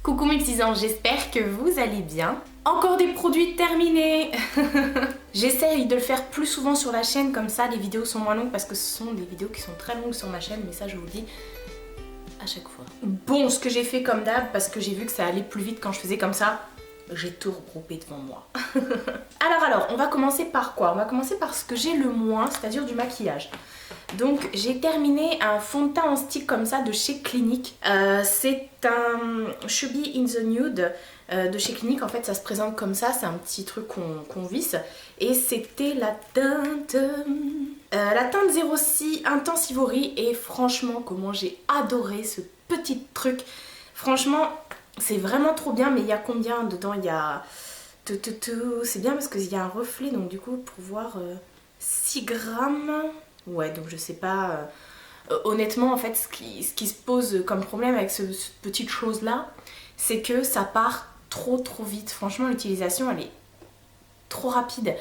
Coucou mes petits anges, j'espère que vous allez bien. Encore des produits terminés. J'essaye de le faire plus souvent sur la chaîne, comme ça les vidéos sont moins longues parce que ce sont des vidéos qui sont très longues sur ma chaîne, mais ça je vous le dis à chaque fois. Bon, ce que j'ai fait comme d'hab, parce que j'ai vu que ça allait plus vite quand je faisais comme ça, j'ai tout regroupé devant moi. alors, on va commencer par quoi? On va commencer par ce que j'ai le moins, c'est-à-dire du maquillage. Donc j'ai terminé un fond de teint en stick comme ça de chez Clinique. C'est un Chubby in the Nude de chez Clinique. En fait ça se présente comme ça, c'est un petit truc qu'on visse. Et c'était la teinte 06 Intense Ivory. Et franchement comment j'ai adoré ce petit truc. Franchement c'est vraiment trop bien. Mais il y a combien dedans? Il y a... C'est bien parce qu'il y a un reflet, donc du coup pour voir 6 grammes. Ouais, donc je sais pas. Honnêtement, en fait, ce qui se pose comme problème avec cette petite chose-là, c'est que ça part trop vite. Franchement, l'utilisation, elle est trop rapide.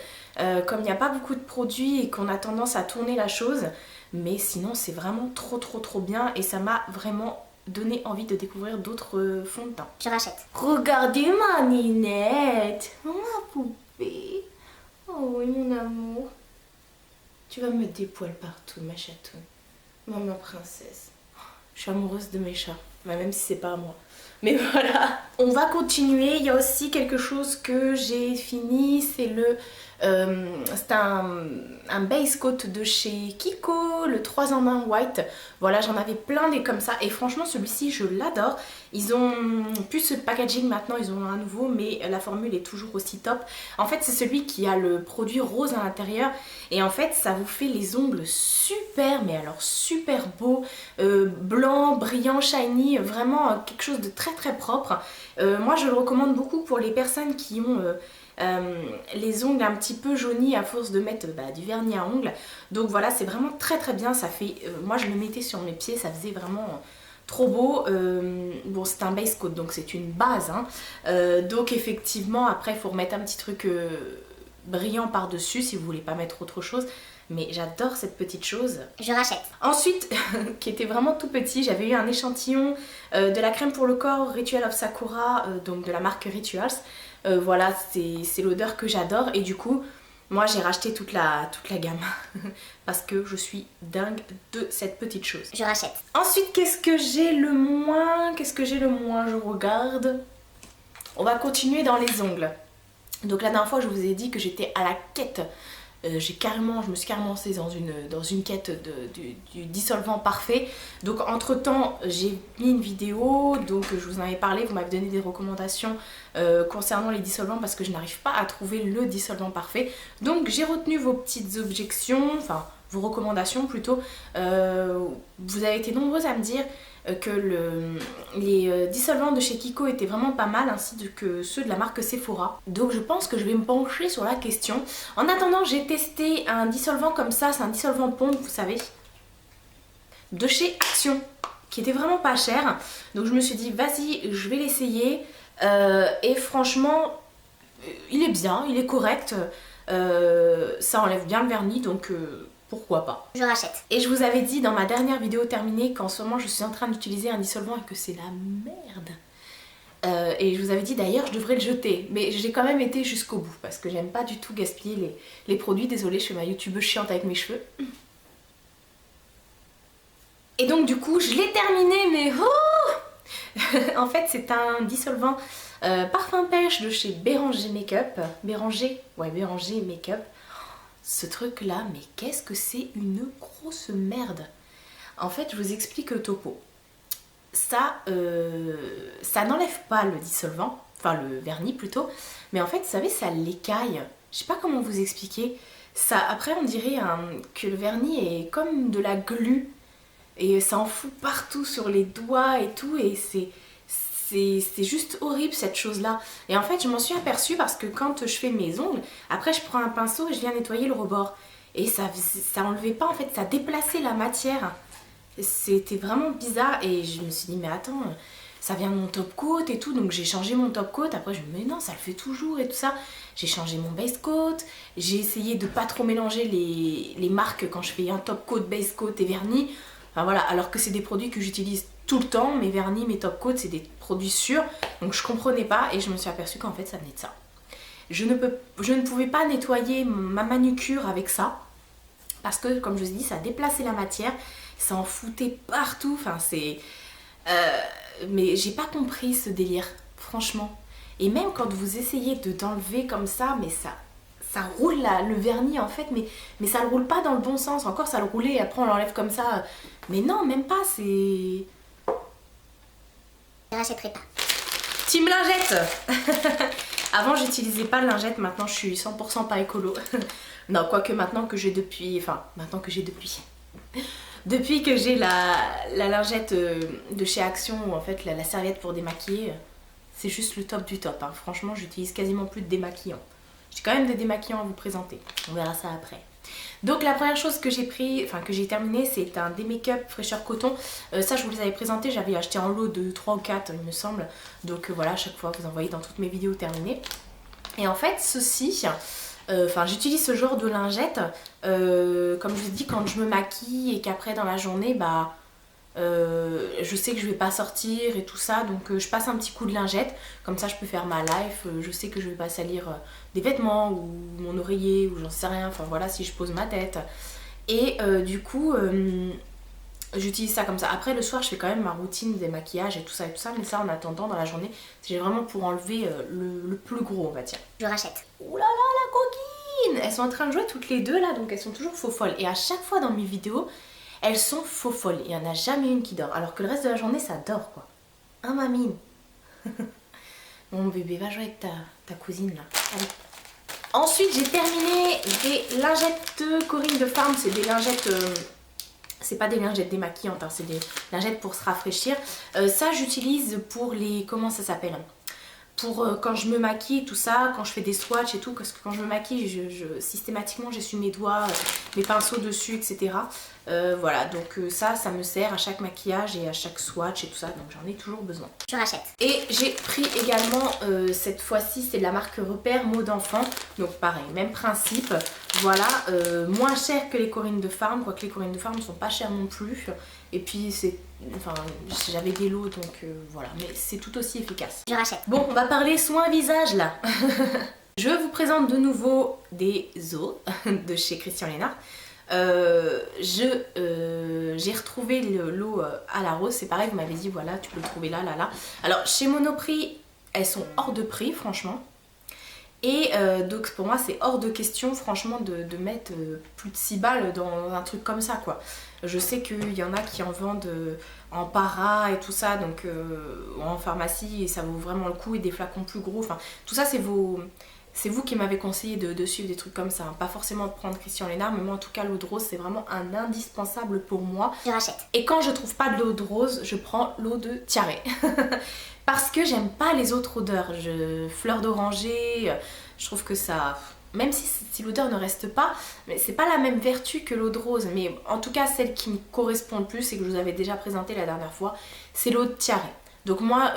Comme il n'y a pas beaucoup de produits et qu'on a tendance à tourner la chose, mais sinon, c'est vraiment trop bien et ça m'a vraiment donné envie de découvrir d'autres fonds de teint. Je rachète. Regardez ma Ninette, ma poupée. Oh oui, mon amour. Tu vas me mettre des poils partout, ma chatoune. Ma princesse. Je suis amoureuse de mes chats. Bah, même si c'est pas à moi. Mais voilà. On va continuer. Il y a aussi quelque chose que j'ai fini. C'est le... c'est un base coat de chez Kiko, le 3 en 1 white. Voilà, j'en avais plein des comme ça. Et franchement, celui-ci, je l'adore. Ils ont plus ce packaging maintenant, ils ont un nouveau, mais la formule est toujours aussi top. En fait, c'est celui qui a le produit rose à l'intérieur. Et en fait, ça vous fait les ongles super, mais alors super beaux, blanc, brillant, shiny. Vraiment quelque chose de très propre. Moi, je le recommande beaucoup pour les personnes qui ont... les ongles un petit peu jaunis à force de mettre du vernis à ongles. Donc voilà, c'est vraiment très bien. Ça fait, moi je le mettais sur mes pieds, ça faisait vraiment trop beau. Bon, c'est un base coat, donc c'est une base, hein. Donc effectivement, après il faut remettre un petit truc brillant par dessus si vous voulez pas mettre autre chose. Mais j'adore cette petite chose. Je rachète. Ensuite, qui était vraiment tout petit, j'avais eu un échantillon de la crème pour le corps Ritual of Sakura, donc de la marque Rituals. Voilà, c'est l'odeur que j'adore et du coup, moi j'ai racheté toute la gamme parce que je suis dingue de cette petite chose. Je rachète. Ensuite, qu'est-ce que j'ai le moins? Je regarde. On va continuer dans les ongles. Donc la dernière fois, je vous ai dit que j'étais à la quête. Je me suis carrément lancée dans une quête du dissolvant parfait. Donc entre temps j'ai mis une vidéo, donc je vous en avais parlé, vous m'avez donné des recommandations concernant les dissolvants parce que je n'arrive pas à trouver le dissolvant parfait. Donc j'ai retenu vos petites objections, enfin vos recommandations plutôt. Vous avez été nombreuses à me dire que les dissolvants de chez Kiko étaient vraiment pas mal, ainsi que ceux de la marque Sephora. Donc je pense que je vais me pencher sur la question. En attendant, j'ai testé un dissolvant comme ça, c'est un dissolvant pompe, vous savez, de chez Action, qui était vraiment pas cher. Donc je me suis dit, vas-y, je vais l'essayer. Et franchement, il est bien, il est correct. Ça enlève bien le vernis, donc... pourquoi pas. Je rachète. Et je vous avais dit dans ma dernière vidéo terminée qu'en ce moment je suis en train d'utiliser un dissolvant et que c'est la merde. Et je vous avais dit d'ailleurs je devrais le jeter. Mais j'ai quand même été jusqu'au bout parce que j'aime pas du tout gaspiller les produits. Désolée, je suis ma youtubeuse chiante avec mes cheveux. Et donc du coup je l'ai terminé mais oh en fait c'est un dissolvant parfum pêche de chez Béranger Makeup. Béranger Makeup. Ce truc là, mais qu'est-ce que c'est une grosse merde. En fait, je vous explique le topo. Ça n'enlève pas le dissolvant, enfin le vernis plutôt, mais en fait, vous savez, ça l'écaille. Je sais pas comment vous expliquer. Ça, après, on dirait que le vernis est comme de la glu et ça en fout partout sur les doigts et tout, et c'est juste horrible cette chose là. Et en fait je m'en suis aperçue parce que quand je fais mes ongles, après je prends un pinceau et je viens nettoyer le rebord. Et ça enlevait pas en fait, ça déplaçait la matière. C'était vraiment bizarre et je me suis dit mais attends, ça vient de mon top coat et tout. Donc j'ai changé mon top coat, après je me dis mais non ça le fait toujours et tout ça. J'ai changé mon base coat, j'ai essayé de pas trop mélanger les marques quand je fais un top coat, base coat et vernis. Enfin voilà, alors que c'est des produits que j'utilise tout le temps, mes vernis, mes top coats, c'est des produits sûrs. Donc je comprenais pas et je me suis aperçue qu'en fait ça venait de ça. Je ne pouvais pas nettoyer ma manucure avec ça. Parce que comme je vous ai dit, ça déplaçait la matière. Ça en foutait partout. Enfin c'est... mais j'ai pas compris ce délire, franchement. Et même quand vous essayez d'enlever comme ça, mais ça roule le vernis en fait, mais ça le roule pas dans le bon sens. Encore ça le roulait et après on l'enlève comme ça. Mais non, même pas, c'est... Je rachèterai pas. Team lingette. Avant j'utilisais pas de lingette, maintenant je suis 100% pas écolo. Non, quoique maintenant que j'ai depuis... Enfin, maintenant que j'ai depuis... Depuis que j'ai la lingette de chez Action, en fait la serviette pour démaquiller, c'est juste le top du top. Hein. Franchement, j'utilise quasiment plus de démaquillant. J'ai quand même des démaquillants à vous présenter. On verra ça après. Donc la première chose que j'ai pris, enfin que j'ai terminé, c'est un démake-up fraîcheur coton. Ça je vous les avais présentés, j'avais acheté en lot de 3 ou 4 il me semble. Donc voilà, à chaque fois vous en voyez dans toutes mes vidéos terminées. Et en fait ceci, j'utilise ce genre de lingette, comme je vous ai dit, quand je me maquille et qu'après dans la journée, bah... je sais que je vais pas sortir et tout ça, donc je passe un petit coup de lingette, comme ça je peux faire ma life, je sais que je vais pas salir des vêtements ou mon oreiller ou j'en sais rien, enfin voilà, si je pose ma tête. Et du coup j'utilise ça comme ça. Après le soir je fais quand même ma routine des maquillages et tout ça, mais ça en attendant dans la journée c'est vraiment pour enlever le plus gros, on va dire. Je rachète. Ouh là là, la coquine! Elles sont en train de jouer toutes les deux là, donc elles sont toujours faux folles. Et à chaque fois dans mes vidéos, elles sont faux folles. Il n'y en a jamais une qui dort. Alors que le reste de la journée, ça dort quoi. Hein, mamine? Mon bébé, va jouer avec ta cousine là. Allez. Ensuite, j'ai terminé des lingettes Corinne de Farm. C'est des lingettes... c'est pas des lingettes démaquillantes, hein, c'est des lingettes pour se rafraîchir. Ça, j'utilise pour les... Comment ça s'appelle? Pour quand je me maquille, tout ça, quand je fais des swatchs et tout, parce que quand je me maquille, systématiquement j'essuie mes doigts, mes pinceaux dessus, etc. Voilà, donc ça me sert à chaque maquillage et à chaque swatch et tout ça, donc j'en ai toujours besoin. Je rachète. Et j'ai pris également, cette fois-ci, c'est de la marque Repère Mode d'enfant, donc pareil, même principe. Voilà, moins cher que les Corinne de Farm, quoique les Corinne de Farm ne sont pas chères non plus. Et puis c'est... Enfin, j'avais des lots, donc voilà, mais c'est tout aussi efficace. Je rachète. Bon, on va parler soin visage là. Je vous présente de nouveau des os de chez Christian Lénard. J'ai retrouvé le lot à la rose, c'est pareil, vous m'avez dit voilà, tu peux le trouver là, là, là. Alors chez Monoprix, elles sont hors de prix franchement. Et donc pour moi c'est hors de question franchement de mettre plus de 6 balles dans un truc comme ça quoi. Je sais qu'il y en a qui en vendent en para et tout ça, donc en pharmacie, et ça vaut vraiment le coup, et des flacons plus gros, enfin tout ça c'est vous qui m'avez conseillé de suivre des trucs comme ça, hein. Pas forcément de prendre Christian Lénard, mais moi en tout cas l'eau de rose c'est vraiment un indispensable pour moi. Je rachète. Et quand je trouve pas de l'eau de rose, je prends l'eau de tiare. Parce que j'aime pas les autres odeurs, fleur d'oranger, je trouve que ça... Même si l'odeur ne reste pas, mais c'est pas la même vertu que l'eau de rose, mais en tout cas celle qui me correspond le plus et que je vous avais déjà présentée la dernière fois, c'est l'eau de tiare. Donc moi,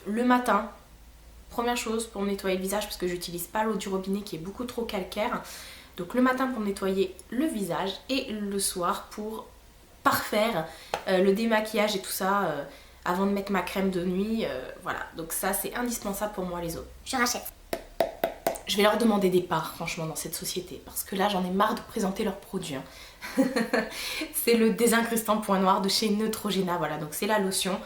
le matin, première chose pour nettoyer le visage, parce que j'utilise pas l'eau du robinet qui est beaucoup trop calcaire, donc le matin pour nettoyer le visage et le soir pour parfaire le démaquillage et tout ça, avant de mettre ma crème de nuit, voilà. Donc ça c'est indispensable pour moi les os. Je rachète. Je vais leur demander des parts franchement dans cette société, parce que là j'en ai marre de présenter leurs produits. Hein. C'est le désincrustant point noir de chez Neutrogena, voilà, donc c'est la lotion.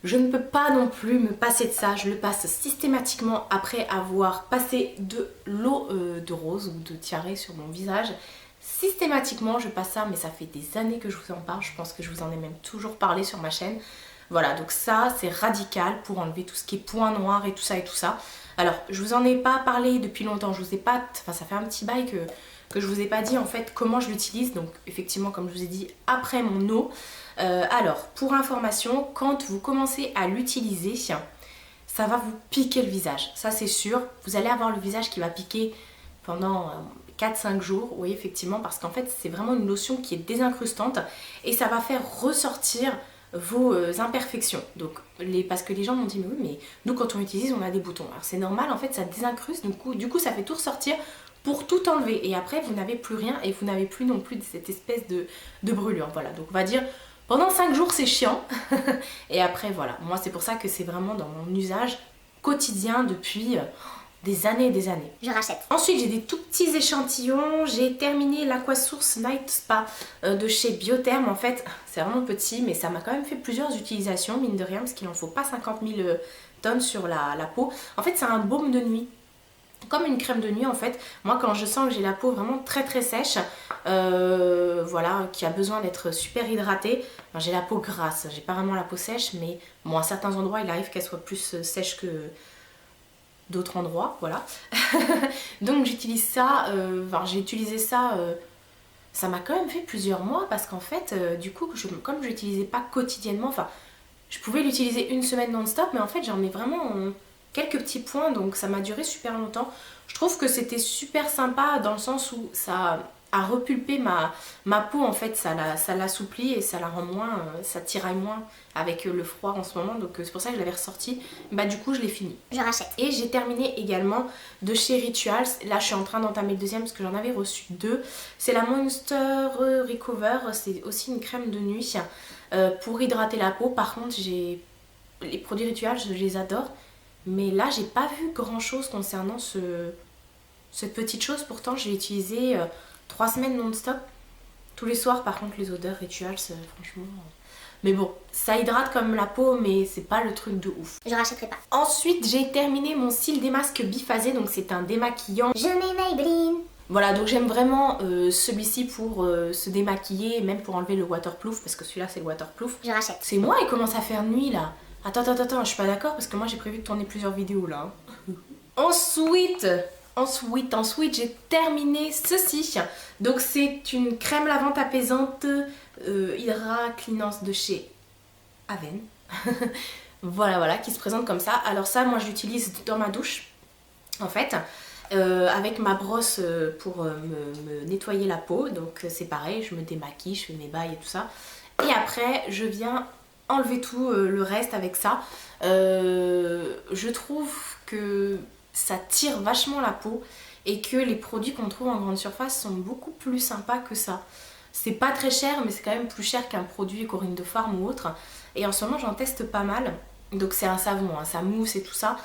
Je ne peux pas non plus me passer de ça, je le passe systématiquement après avoir passé de l'eau de rose ou de tiare sur mon visage. Systématiquement je passe ça, mais ça fait des années que je vous en parle, je pense que je vous en ai même toujours parlé sur ma chaîne. Voilà, donc ça c'est radical pour enlever tout ce qui est point noir et tout ça et tout ça. Alors je vous en ai pas parlé depuis longtemps, je vous ai pas, enfin ça fait un petit bail que je vous ai pas dit en fait comment je l'utilise, donc effectivement comme je vous ai dit après mon eau. Alors pour information, quand vous commencez à l'utiliser, ça va vous piquer le visage, ça c'est sûr, vous allez avoir le visage qui va piquer pendant 4-5 jours, oui effectivement, parce qu'en fait c'est vraiment une lotion qui est désincrustante et ça va faire ressortir vos imperfections. Donc parce que les gens m'ont dit mais oui mais nous quand on utilise on a des boutons. Alors c'est normal en fait, ça désincruste, du coup ça fait tout ressortir pour tout enlever et après vous n'avez plus rien et vous n'avez plus non plus cette espèce de brûlure. Voilà, donc on va dire Pendant 5 jours c'est chiant et après voilà, moi c'est pour ça que c'est vraiment dans mon usage quotidien depuis des années et des années. Je rachète. Ensuite j'ai des tout petits échantillons, j'ai terminé l'Aquasource Night Spa de chez Biotherm. En fait c'est vraiment petit mais ça m'a quand même fait plusieurs utilisations mine de rien parce qu'il n'en faut pas 50 000 tonnes sur la peau. En fait c'est un baume de nuit. Comme une crème de nuit en fait. Moi quand je sens que j'ai la peau vraiment très très sèche, voilà, qui a besoin d'être super hydratée, enfin, j'ai la peau grasse, j'ai pas vraiment la peau sèche, mais bon à certains endroits il arrive qu'elle soit plus sèche que d'autres endroits, voilà. Donc j'utilise ça, enfin j'ai utilisé ça, ça m'a quand même fait plusieurs mois parce qu'en fait du coup comme je l'utilisais pas quotidiennement, enfin je pouvais l'utiliser une semaine non-stop mais en fait j'en ai vraiment quelques petits points donc ça m'a duré super longtemps. Je trouve que c'était super sympa dans le sens où ça a repulpé ma peau en fait, ça l'assouplit et ça la rend moins, ça tiraille moins avec le froid en ce moment donc c'est pour ça que je l'avais ressorti. Bah du coup je l'ai fini. Je rachète. Et j'ai terminé également de chez Rituals. Là je suis en train d'entamer le deuxième parce que j'en avais reçu deux. C'est la Monster Recover, c'est aussi une crème de nuit pour hydrater la peau. Par contre les produits Rituals je les adore. Mais là, j'ai pas vu grand chose concernant cette petite chose. Pourtant, je l'ai utilisé 3 semaines non-stop. Tous les soirs, par contre, les odeurs Rituals, franchement... Mais bon, ça hydrate comme la peau, mais c'est pas le truc de ouf. Je rachèterai pas. Ensuite, j'ai terminé mon cils démasque biphasé. Donc, c'est un démaquillant. Je mets Maybelline. Voilà, donc j'aime vraiment celui-ci pour se démaquiller et même pour enlever le waterproof. Parce que celui-là, c'est le waterproof. Je rachète. C'est moi, il commence à faire nuit, là. Attends, je suis pas d'accord parce que moi j'ai prévu de tourner plusieurs vidéos là. Ensuite, j'ai terminé ceci. Donc c'est une crème lavante apaisante Hydra Cleanance de chez Aven. Voilà, qui se présente comme ça. Alors ça, moi je l'utilise dans ma douche en fait. Avec ma brosse pour me nettoyer la peau. Donc c'est pareil, je me démaquille, je fais mes bails et tout ça. Et après, je viens enlever tout le reste avec ça. Je trouve que ça tire vachement la peau et que les produits qu'on trouve en grande surface sont beaucoup plus sympas que ça. C'est pas très cher mais c'est quand même plus cher qu'un produit Corinne de Farm ou autre. Et en ce moment j'en teste pas mal. Donc c'est un savon, hein, ça mousse et tout ça.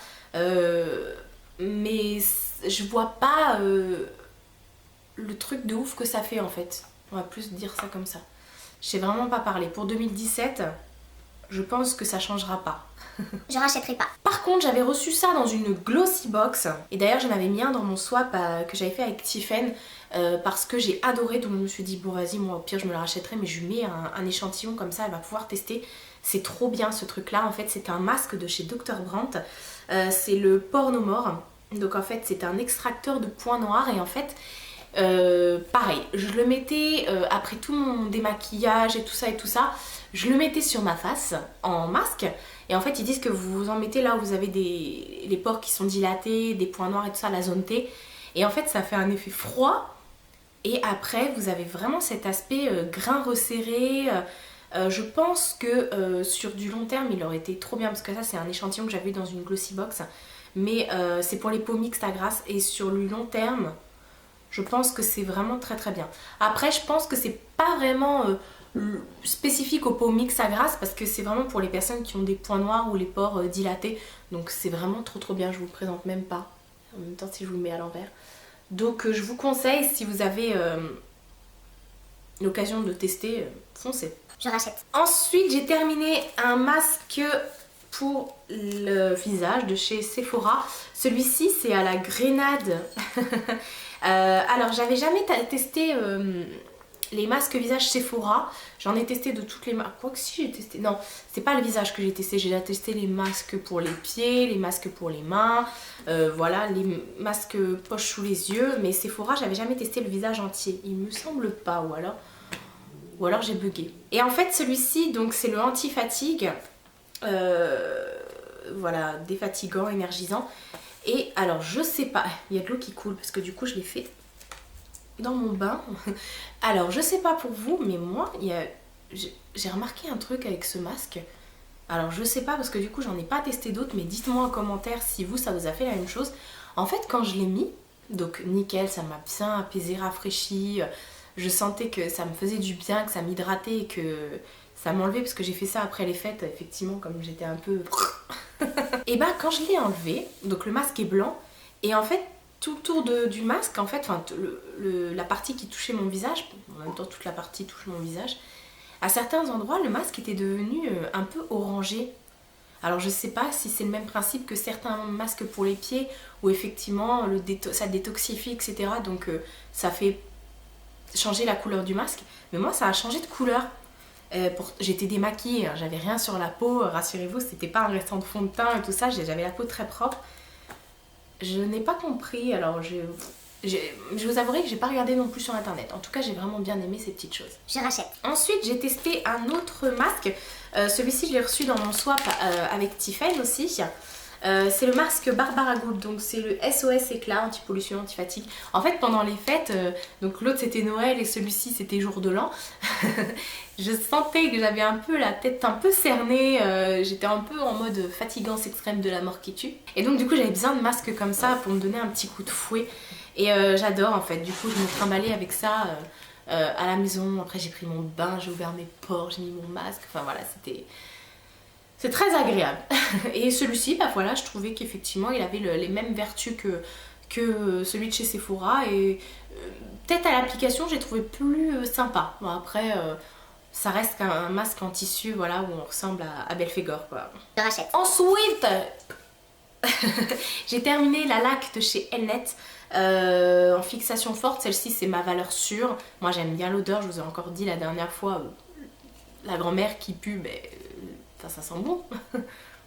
Mais je vois pas le truc de ouf que ça fait en fait. On va plus dire ça comme ça. Je sais vraiment pas parler. Pour 2017... je pense que ça changera pas. Je rachèterai pas. Par contre, j'avais reçu ça dans une glossy box. Et d'ailleurs, j'en avais mis un dans mon swap que j'avais fait avec Tiffen parce que j'ai adoré. Donc je me suis dit, bon vas-y, moi au pire je me le rachèterai. Mais je lui mets un échantillon comme ça, elle va pouvoir tester. C'est trop bien ce truc là. En fait, c'est un masque de chez Dr. Brandt. C'est le Pornomore. Donc en fait, c'est un extracteur de points noirs. Et en fait... pareil, je le mettais après tout mon démaquillage et tout ça, je le mettais sur ma face en masque et en fait ils disent que vous en mettez là où vous avez les pores qui sont dilatés, des points noirs et tout ça, la zone T, et en fait ça fait un effet froid et après vous avez vraiment cet aspect grain resserré. Je pense que sur du long terme il aurait été trop bien parce que ça c'est un échantillon que j'avais dans une glossy box, mais c'est pour les peaux mixtes à grasse et sur le long terme je pense que c'est vraiment très très bien. Après je pense que c'est pas vraiment spécifique aux peaux mixtes à grasse parce que c'est vraiment pour les personnes qui ont des points noirs ou les pores dilatés. Donc c'est vraiment trop bien, je vous le présente même pas. En même temps si je vous le mets à l'envers. Donc je vous conseille si vous avez l'occasion de tester, foncez. Je rachète. Ensuite j'ai terminé un masque pour le visage de chez Sephora. Celui-ci c'est à la grenade. Alors j'avais jamais testé les masques visage Sephora. J'en ai testé de toutes les marques. Quoi que si j'ai testé. Non, c'est pas le visage que j'ai testé. J'ai déjà testé les masques pour les pieds, les masques pour les mains. Voilà, les masques poche sous les yeux. Mais Sephora, j'avais jamais testé le visage entier. Il me semble pas. Ou alors j'ai bugué. Et en fait celui-ci, donc c'est le anti-fatigue. Voilà, défatigant, énergisant. Et alors je sais pas, il y a de l'eau qui coule parce que du coup je l'ai fait dans mon bain. Alors je sais pas pour vous mais moi j'ai remarqué un truc avec ce masque. Alors je sais pas parce que du coup j'en ai pas testé d'autres, mais dites-moi en commentaire si vous ça vous a fait la même chose. En fait quand je l'ai mis, donc nickel, ça m'a bien apaisé, rafraîchi. Je sentais que ça me faisait du bien, que ça m'hydratait et ça m'a enlevé parce que j'ai fait ça après les fêtes, effectivement, comme j'étais un peu... Et bah quand je l'ai enlevé, donc le masque est blanc, et en fait tout autour du masque, en fait, enfin la partie qui touchait mon visage, en même temps toute la partie touche mon visage, à certains endroits le masque était devenu un peu orangé. Alors je sais pas si c'est le même principe que certains masques pour les pieds, où effectivement ça détoxifie, etc. Donc ça fait changer la couleur du masque. Mais moi ça a changé de couleur. J'étais démaquillée, hein, j'avais rien sur la peau, rassurez-vous, c'était pas un restant de fond de teint et tout ça, j'avais la peau très propre. Je n'ai pas compris, alors je vous avouerai que j'ai pas regardé non plus sur internet. En tout cas j'ai vraiment bien aimé ces petites choses. Je rachète. Ensuite j'ai testé un autre masque, celui-ci je l'ai reçu dans mon swap avec Tiffany aussi. C'est le masque Barbara Good, donc c'est le SOS éclat, anti-pollution, anti-fatigue. En fait pendant les fêtes, donc l'autre c'était Noël et celui-ci c'était jour de l'an. Je sentais que j'avais un peu la tête un peu cernée, j'étais un peu en mode fatigance extrême de la mort qui tue. Et donc du coup j'avais besoin de masques comme ça pour me donner un petit coup de fouet. Et j'adore en fait, du coup je me trimballais avec ça à la maison. Après j'ai pris mon bain, j'ai ouvert mes pores, j'ai mis mon masque, enfin voilà, c'est très agréable. Et celui-ci, bah voilà, je trouvais qu'effectivement il avait les mêmes vertus que celui de chez Sephora, et peut-être à l'application j'ai trouvé plus sympa. Bon, après ça reste un masque en tissu, voilà, où on ressemble à Belphégor quoi. Je rachète. Ensuite j'ai terminé la laque de chez Elnet en fixation forte. Celle-ci c'est ma valeur sûre, moi j'aime bien l'odeur, je vous ai encore dit la dernière fois, la grand-mère qui pue, ben, ça sent bon.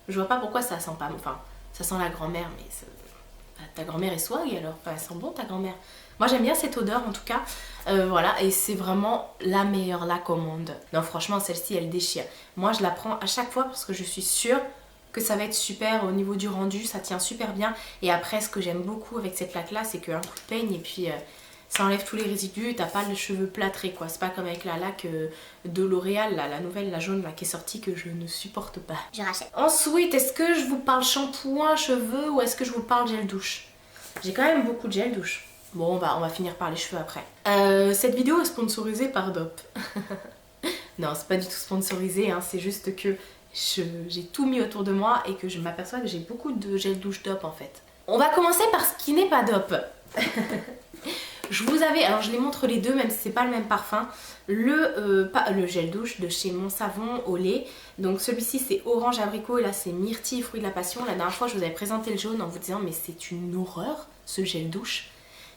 Je vois pas pourquoi ça sent pas, enfin ça sent la grand-mère, mais ta grand-mère est swag alors, enfin, elle sent bon ta grand-mère. Moi j'aime bien cette odeur en tout cas, voilà, et c'est vraiment la meilleure laque au monde. Non franchement celle-ci elle déchire. Moi je la prends à chaque fois parce que je suis sûre que ça va être super au niveau du rendu, ça tient super bien. Et après ce que j'aime beaucoup avec cette laque là, c'est qu'un coup de peigne et puis ça enlève tous les résidus, t'as pas les cheveux plâtrés quoi. C'est pas comme avec la laque de L'Oréal, la nouvelle, la jaune là, qui est sortie, que je ne supporte pas. Je rachète. Ensuite, est-ce que je vous parle shampoing, cheveux, ou est-ce que je vous parle gel douche? J'ai quand même beaucoup de gel douche. Bon, on va finir par les cheveux après. Cette vidéo est sponsorisée par Dop. Non, c'est pas du tout sponsorisé, hein, c'est juste que j'ai tout mis autour de moi et que je m'aperçois que j'ai beaucoup de gel douche Dop en fait. On va commencer par ce qui n'est pas Dop. Je vous avais, alors je les montre les deux même si c'est pas le même parfum, le gel douche de chez Mon Savon au lait. Donc celui-ci c'est orange abricot et là c'est myrtille fruit de la passion. La dernière fois je vous avais présenté le jaune en vous disant mais c'est une horreur ce gel douche.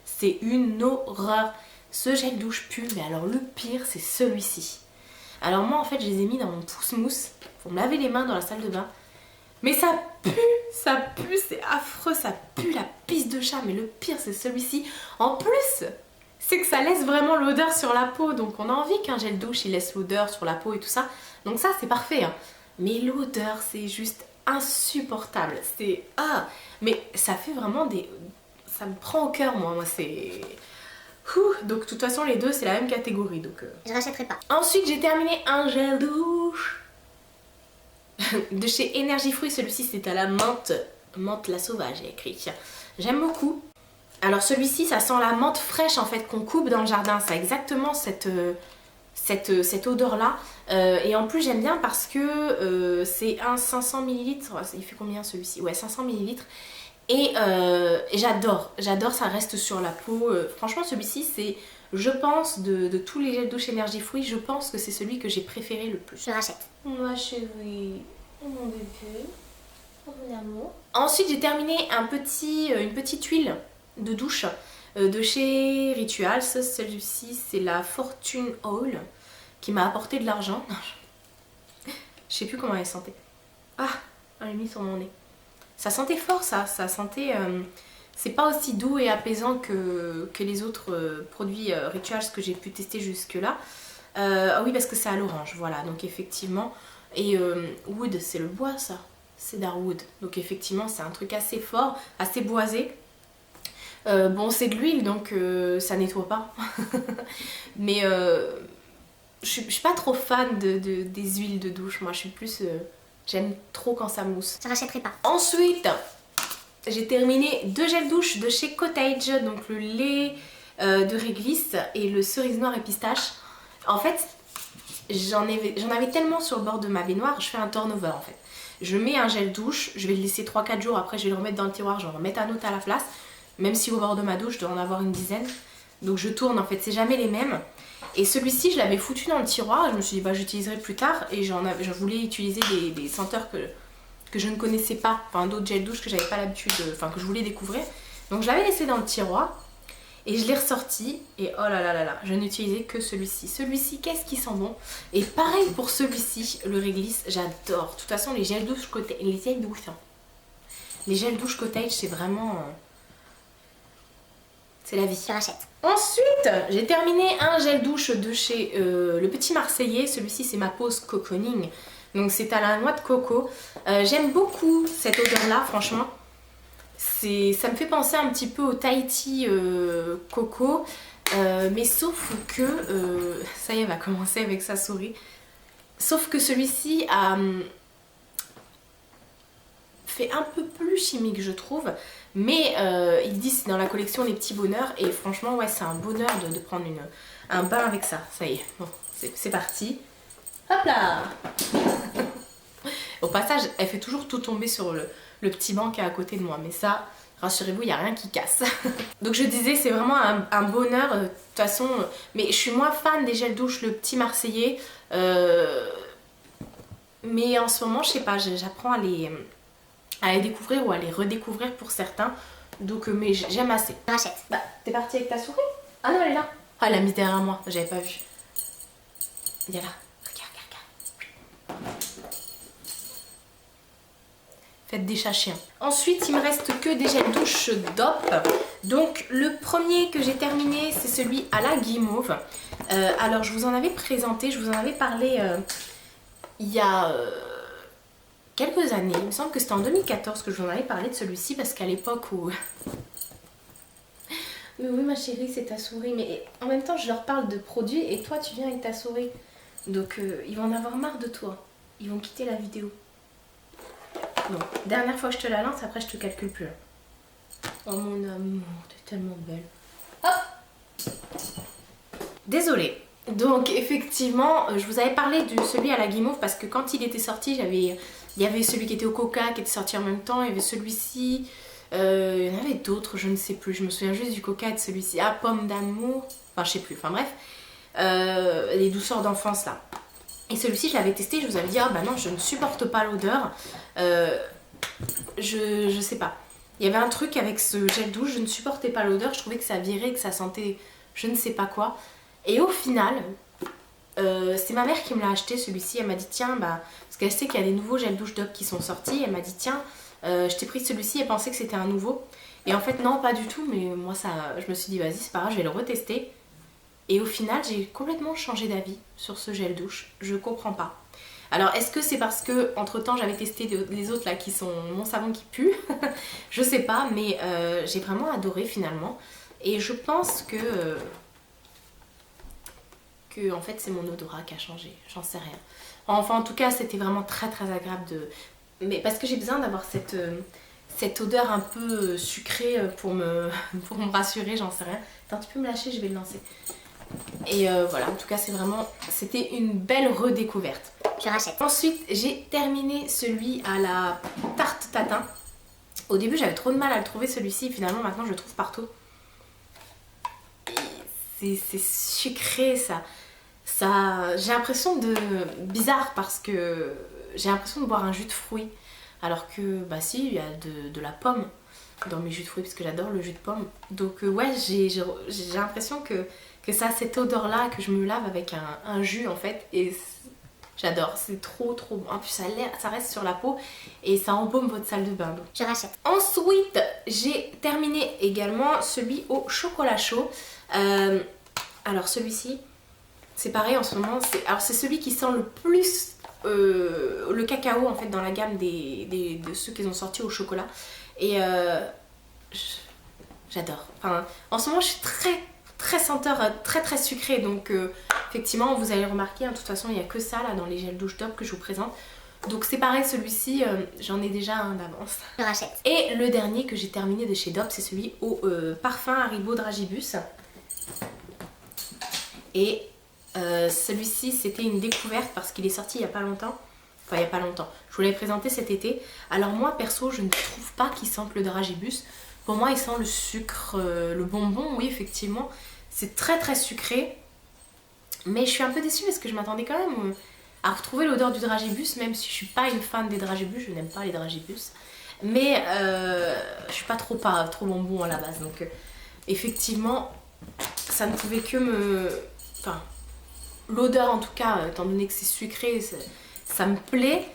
C'est une horreur. Ce gel douche pue, mais alors le pire c'est celui-ci. Alors moi en fait je les ai mis dans mon pouce-mousse pour me laver les mains dans la salle de bain. Mais ça pue, c'est affreux, ça pue la pisse de chat. Mais le pire c'est celui-ci. En plus, c'est que ça laisse vraiment l'odeur sur la peau. Donc on a envie qu'un gel douche il laisse l'odeur sur la peau et tout ça. Donc ça c'est parfait. Hein. Mais l'odeur c'est juste insupportable. C'est... Ah, mais ça fait vraiment des... Ça me prend au cœur moi c'est... Donc de toute façon les deux c'est la même catégorie. Donc je rachèterai pas. Ensuite j'ai terminé un gel douche de chez Énergie Fruits. Celui-ci c'est à la menthe, menthe la sauvage j'ai écrit. J'aime beaucoup. Alors celui-ci ça sent la menthe fraîche en fait qu'on coupe dans le jardin. Ça a exactement cette odeur là. Et en plus j'aime bien parce que c'est un 500 ml. Il fait combien celui-ci? Ouais 500 ml. Et j'adore, ça reste sur la peau. Franchement celui-ci c'est, je pense, de tous les gels douche Énergie Fruits, je pense que c'est celui que j'ai préféré le plus. Je rachète. Ma chérie, mon bébé, mon amour. Ensuite j'ai terminé une petite huile de douche de chez Rituals. Celui-ci c'est la Fortune Oil qui m'a apporté de l'argent. Je sais plus comment elle sentait. Ah, elle l'a mis sur mon nez. Ça sentait fort ça sentait... c'est pas aussi doux et apaisant que les autres produits Rituals que j'ai pu tester jusque là. Ah oui parce que c'est à l'orange, voilà, donc effectivement. Et wood, c'est le bois ça, cedar wood. Donc effectivement c'est un truc assez fort, assez boisé. Bon c'est de l'huile donc ça nettoie pas. Mais je suis pas trop fan des huiles de douche, moi je suis plus... J'aime trop quand ça mousse. Je rachèterai pas. Ensuite, j'ai terminé 2 gels douche de chez Cottage, donc le lait de réglisse et le cerise noire et pistache. En fait, j'en avais tellement sur le bord de ma baignoire, je fais un turnover en fait. Je mets un gel douche, je vais le laisser 3-4 jours, après je vais le remettre dans le tiroir, je vais en remettre un autre à la place. Même si au bord de ma douche, je dois en avoir une dizaine. Donc je tourne en fait, c'est jamais les mêmes. Et celui-ci, je l'avais foutu dans le tiroir, je me suis dit bah j'utiliserai plus tard. Et je voulais utiliser des senteurs que je ne connaissais pas, enfin d'autres gels douche que j'avais pas l'habitude, enfin que je voulais découvrir. Donc je l'avais laissé dans le tiroir. Et je l'ai ressorti et oh là là là là, je n'utilisais que celui-ci. Celui-ci, qu'est-ce qui sent bon. Et pareil pour celui-ci, le réglisse, j'adore. De toute façon, les gels douche cottage, les gels douche cottage, c'est vraiment... c'est la vie. Je rachète. Ensuite, j'ai terminé un gel douche de chez Le Petit Marseillais. Celui-ci, c'est ma pause cocooning. Donc c'est à la noix de coco. J'aime beaucoup cette odeur-là, franchement. Ça me fait penser un petit peu au Tahiti coco, mais sauf que, ça y est, elle va commencer avec sa souris, sauf que celui-ci fait un peu plus chimique je trouve, mais ils disent dans la collection les petits bonheurs, et franchement ouais c'est un bonheur de prendre un bain avec ça, ça y est, bon c'est parti, hop là. Au passage elle fait toujours tout tomber sur le petit banc qui est à côté de moi, mais ça, rassurez-vous, il n'y a rien qui casse. Donc je disais, c'est vraiment un bonheur, de toute façon, mais je suis moins fan des gels douche Le Petit Marseillais, mais en ce moment, je sais pas, j'apprends à les découvrir ou à les redécouvrir pour certains, donc mais j'aime assez. Je rachète. Bah, t'es partie avec ta souris? Ah non, elle est là. Ah, elle l'a mise derrière moi, j'avais pas vu. Il est là. Regarde. Faites des chats chiens. Ensuite, il me reste que des gels douche DOP. Donc, le premier que j'ai terminé, c'est celui à la guimauve. Alors, je vous en avais présenté, je vous en avais parlé il y a quelques années. Il me semble que c'était en 2014 que je vous en avais parlé de celui-ci, parce qu'à l'époque où... Mais oui, ma chérie, c'est ta souris. Mais en même temps, je leur parle de produits et toi, tu viens avec ta souris. Donc, ils vont en avoir marre de toi. Ils vont quitter la vidéo. Bon, dernière fois que je te la lance, après je te calcule plus. Oh mon amour, t'es tellement belle. Hop! Désolée. Donc effectivement, je vous avais parlé de celui à la guimauve parce que quand il était sorti, il y avait celui qui était au coca qui était sorti en même temps, il y avait celui-ci, il y en avait d'autres, je ne sais plus, je me souviens juste du coca et de celui-ci. Ah, pomme d'amour, enfin je sais plus, enfin bref. Les douceurs d'enfance là. Et celui-ci, je l'avais testé, je vous avais dit, ah bah non, je ne supporte pas l'odeur. Je sais pas. Il y avait un truc avec ce gel douche, je ne supportais pas l'odeur, je trouvais que ça virait, que ça sentait je ne sais pas quoi. Et au final, c'est ma mère qui me l'a acheté celui-ci, elle m'a dit tiens, bah, parce qu'elle sait qu'il y a des nouveaux gel douche DOP qui sont sortis, elle m'a dit tiens, je t'ai pris celui-ci, elle pensait que c'était un nouveau. Et en fait non, pas du tout, mais moi ça, je me suis dit vas-y c'est pas grave, je vais le retester. Et au final, j'ai complètement changé d'avis sur ce gel douche. Je comprends pas. Alors, est-ce que c'est parce que entre temps j'avais testé les autres là qui sont mon savon qui pue? Je sais pas, mais j'ai vraiment adoré finalement. Et je pense que en fait c'est mon odorat qui a changé. J'en sais rien. Enfin, en tout cas, c'était vraiment très très agréable de. Mais parce que j'ai besoin d'avoir cette odeur un peu sucrée pour me rassurer, j'en sais rien. Attends, tu peux me lâcher, je vais le lancer. Et voilà, en tout cas c'était une belle redécouverte. Je rachète. Ensuite j'ai terminé celui à la tarte tatin. Au début j'avais trop de mal à le trouver celui-ci, finalement maintenant je le trouve partout. C'est sucré ça. J'ai l'impression de... bizarre parce que j'ai l'impression de boire un jus de fruits. Alors que bah si, il y a de la pomme dans mes jus de fruits parce que j'adore le jus de pomme. Donc ouais, j'ai l'impression que ça a cette odeur là, que je me lave avec un jus en fait, et j'adore, c'est trop bon. En plus ça reste sur la peau et ça embaume votre salle de bain. Donc. Je rachète. Ensuite j'ai terminé également celui au chocolat chaud. Alors celui-ci c'est pareil en ce moment, c'est celui qui sent le plus le cacao en fait dans la gamme de ceux qu'ils ont sortis au chocolat, et j'adore. Enfin, en ce moment je suis très senteur, très sucré, donc effectivement vous allez remarquer, hein, de toute façon il n'y a que ça là dans les gels douche DOP que je vous présente. Donc c'est pareil, celui-ci j'en ai déjà un d'avance. Je rachète. Et le dernier que j'ai terminé de chez DOP, c'est celui au parfum Haribo Dragibus. Et Celui-ci c'était une découverte parce qu'il est sorti il y a pas longtemps. Enfin il y a pas longtemps. Je vous l'avais présenté cet été. Alors moi perso je ne trouve pas qu'il sente le dragibus. Pour moi il sent le sucre, le bonbon, oui effectivement. C'est très très sucré. Mais je suis un peu déçue parce que je m'attendais quand même à retrouver l'odeur du dragibus. Même si je suis pas une fan des dragibus, je n'aime pas les dragibus. Mais je suis pas trop bonbon à la base. Donc effectivement ça ne pouvait que me... Enfin... L'odeur en tout cas, étant donné que c'est sucré, ça me plaît.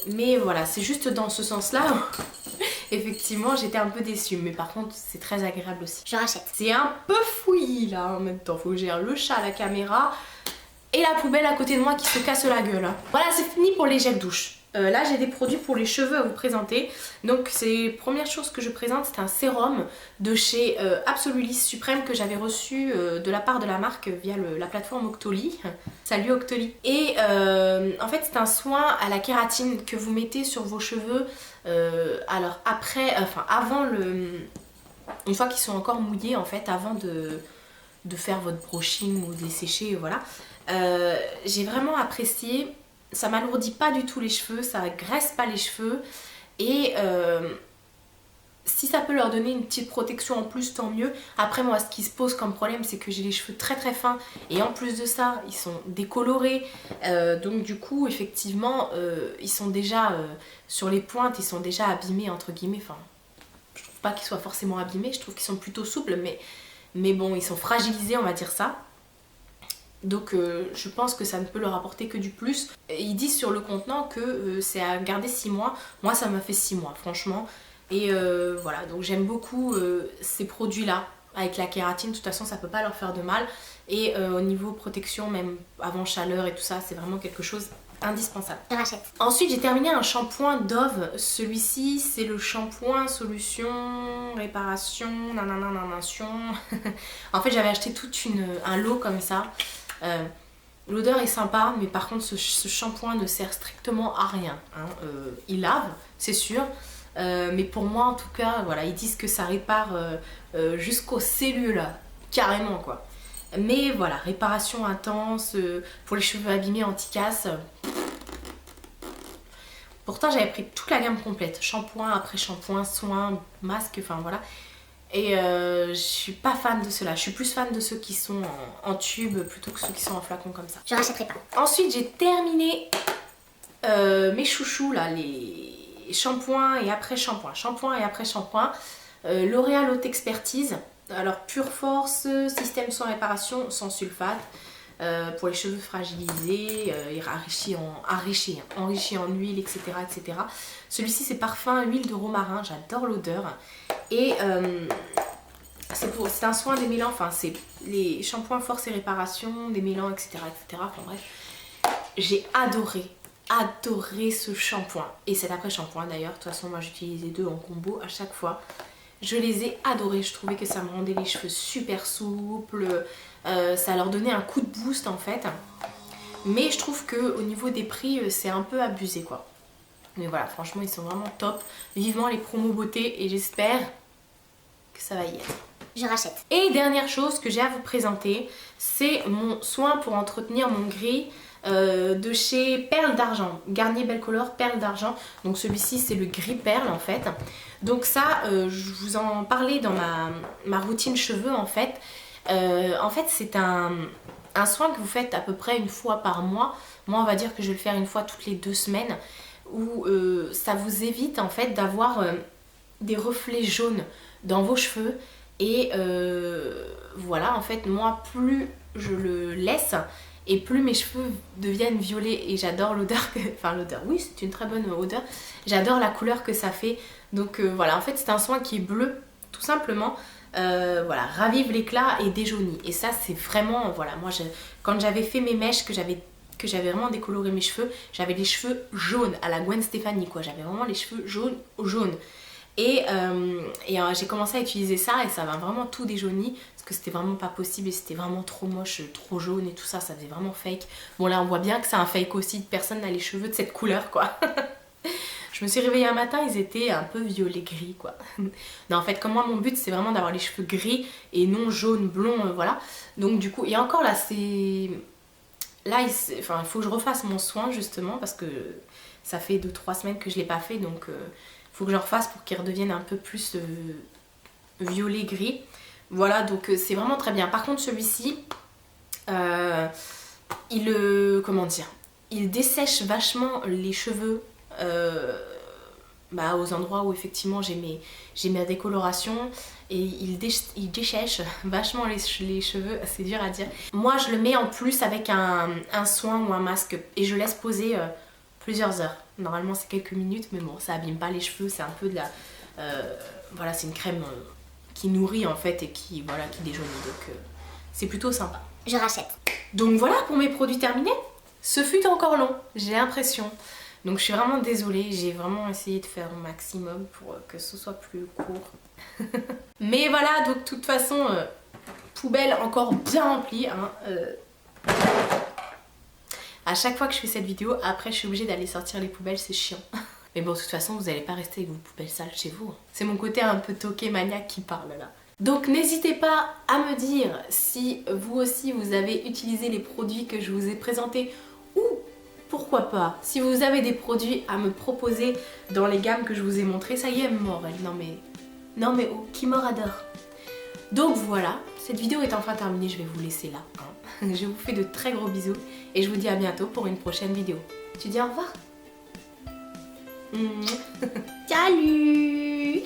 Mais voilà, c'est juste dans ce sens-là. Effectivement, j'étais un peu déçue. Mais par contre, c'est très agréable aussi. Je rachète. C'est un peu fouillis là en même temps. Faut que j'ai le chat à la caméra et la poubelle à côté de moi qui se casse la gueule. Voilà, c'est fini pour les gels douche. Là j'ai des produits pour les cheveux à vous présenter. Donc c'est la première chose que je présente, c'est un sérum de chez Absolulis Suprême que j'avais reçu de la part de la marque via la plateforme Octoly. Salut Octoly. Et en fait c'est un soin à la kératine que vous mettez sur vos cheveux. Alors après, enfin avant une fois qu'ils sont encore mouillés en fait, avant de faire votre brushing ou de les sécher, voilà. J'ai vraiment apprécié. Ça m'alourdit pas du tout les cheveux, ça graisse pas les cheveux et si ça peut leur donner une petite protection en plus, tant mieux. Après moi ce qui se pose comme problème c'est que j'ai les cheveux très très fins et en plus de ça ils sont décolorés, donc du coup effectivement ils sont déjà sur les pointes, ils sont déjà abîmés entre guillemets. Enfin je trouve pas qu'ils soient forcément abîmés, je trouve qu'ils sont plutôt souples mais bon ils sont fragilisés on va dire ça. Donc je pense que ça ne peut leur apporter que du plus. Ils disent sur le contenant que c'est à garder 6 mois. Moi ça m'a fait 6 mois franchement. Et voilà, donc j'aime beaucoup ces produits là avec la kératine. De toute façon ça peut pas leur faire de mal. Et au niveau protection, même avant chaleur et tout ça, c'est vraiment quelque chose indispensable. Je rachète. Ensuite j'ai terminé un shampoing Dove. Celui-ci c'est le shampoing solution réparation nananananation. En fait j'avais acheté tout un lot comme ça. L'odeur est sympa mais par contre ce shampoing ne sert strictement à rien hein. Il lave c'est sûr mais pour moi en tout cas voilà ils disent que ça répare jusqu'aux cellules carrément quoi. Mais voilà, réparation intense pour les cheveux abîmés anti-casse. Pourtant j'avais pris toute la gamme complète, shampoing après shampoing, soin, masque, enfin voilà. Et je suis pas fan de ceux-là, je suis plus fan de ceux qui sont en tube plutôt que ceux qui sont en flacon comme ça. Je rachèterai pas. Ensuite j'ai terminé mes chouchous là, les shampoings et après shampoing. Shampoing et après shampoing. L'Oréal Haute Expertise. Alors Pure Force, système sans réparation, sans sulfate. Pour les cheveux fragilisés, enrichi en huile, etc. etc. Celui-ci c'est parfum huile de romarin, j'adore l'odeur. Et c'est un soin démêlant, enfin c'est les shampoings force et réparation, démêlant, etc. etc. Enfin bref, j'ai adoré ce shampoing. Et cet après shampoing d'ailleurs, de toute façon moi j'utilise les deux en combo à chaque fois. Je les ai adorés, je trouvais que ça me rendait les cheveux super souples, ça leur donnait un coup de boost en fait. Mais je trouve qu'au niveau des prix, c'est un peu abusé quoi. Mais voilà, franchement ils sont vraiment top. Vivement les promos beauté et j'espère que ça va y être. Je rachète. Et dernière chose que j'ai à vous présenter, c'est mon soin pour entretenir mon gris. De chez Perle d'Argent, Garnier Belle Color Perle d'Argent. Donc celui-ci c'est le gris perle en fait. Donc ça je vous en parlais dans ma routine cheveux en fait. En fait c'est un soin que vous faites à peu près une fois par mois. Moi on va dire que je vais le faire une fois toutes les 2 semaines. Où ça vous évite en fait d'avoir des reflets jaunes dans vos cheveux. Et voilà en fait moi plus je le laisse et plus mes cheveux deviennent violets et j'adore l'odeur enfin l'odeur, oui c'est une très bonne odeur, j'adore la couleur que ça fait. Donc voilà en fait c'est un soin qui est bleu tout simplement, voilà, ravive l'éclat et déjaunit. Et ça c'est vraiment, voilà, moi quand j'avais fait mes mèches, que j'avais vraiment décoloré mes cheveux, j'avais les cheveux jaunes à la Gwen Stefani quoi, j'avais vraiment les cheveux jaunes. Et j'ai commencé à utiliser ça et ça m'a vraiment tout déjauni parce que c'était vraiment pas possible et c'était vraiment trop moche, trop jaune et tout ça, ça faisait vraiment fake. Bon là on voit bien que c'est un fake aussi, personne n'a les cheveux de cette couleur quoi. Je me suis réveillée un matin, ils étaient un peu violet gris quoi. Non en fait comme moi mon but c'est vraiment d'avoir les cheveux gris et non jaune, blond, voilà. Donc du coup, et encore là c'est là, il faut que je refasse mon soin justement parce que ça fait 2-3 semaines que je l'ai pas fait, donc il faut que je refasse pour qu'il redevienne un peu plus violet gris. Voilà, donc c'est vraiment très bien. Par contre, celui-ci, comment dire, il dessèche vachement les cheveux aux endroits où effectivement j'ai ma décoloration, et il dessèche vachement les cheveux, c'est dur à dire. Moi je le mets en plus avec un soin ou un masque et je laisse poser plusieurs heures. Normalement c'est quelques minutes, mais bon, ça abîme pas les cheveux, c'est un peu de la... voilà, c'est une crème qui nourrit en fait et qui déjaunit, donc c'est plutôt sympa. Je rachète. Donc voilà pour mes produits terminés. Ce fut encore long, j'ai l'impression. Donc je suis vraiment désolée, j'ai vraiment essayé de faire au maximum pour que ce soit plus court. Mais voilà, donc de toute façon, poubelle encore bien remplie. Hein, à chaque fois que je fais cette vidéo, après je suis obligée d'aller sortir les poubelles, c'est chiant. Mais bon, de toute façon, vous n'allez pas rester avec vos poubelles sales chez vous. C'est mon côté un peu toqué maniaque qui parle là. Donc n'hésitez pas à me dire si vous aussi vous avez utilisé les produits que je vous ai présentés, ou pourquoi pas, si vous avez des produits à me proposer dans les gammes que je vous ai montrées. Ça y est, mort elle. Non mais oh, Kimor adore. Donc voilà, cette vidéo est enfin terminée, je vais vous laisser là. Hein. Je vous fais de très gros bisous et je vous dis à bientôt pour une prochaine vidéo. Tu dis au revoir? Salut!